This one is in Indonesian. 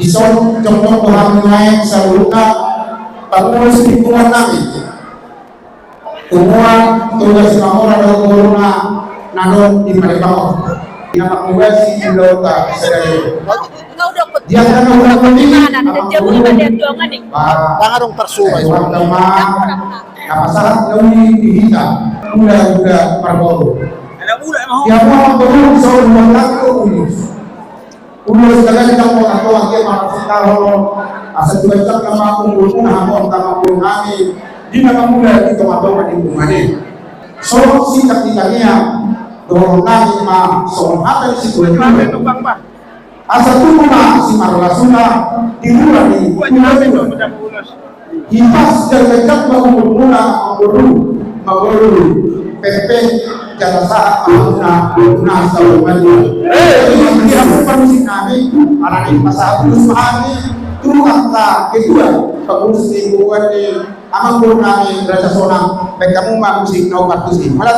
Isong contoh Tuhan naik sa luka pag-ulos lingkungan namin. Kumuha tugas ng mga oras o guro na nanong di Malibao. Pinakakuha si Ilota sa Galileo. Diyan na nang wala ko din. Pangarong persuas. Iwan naman. Napasahat daw ni Bihita. Mula-mula Margoro. Diyan mo ang tulong sa ulang laki o ulos. Ulos talaga ng mga ito ang mga kasitaro. Asa tuwagtag na mga kumulo na ako ang tamang namin. Di na kamula dito matawa ng kumanin. So, sikat kita niya. Doon namin ma-sohatan si Tuhan. Asa tumo na si Marlasuna, tinula ni Ulo. Hipas dan lekat muna ang magulu. Pepe, jasa saat na sa uman niya. Hindi ako panusin namin, maraming pasapos mahali, tulungan ka, kedua, pag-ulos ni buwan ni amang guru namin, Raja Sonang, baik kamu makusik na upat kusik. Malah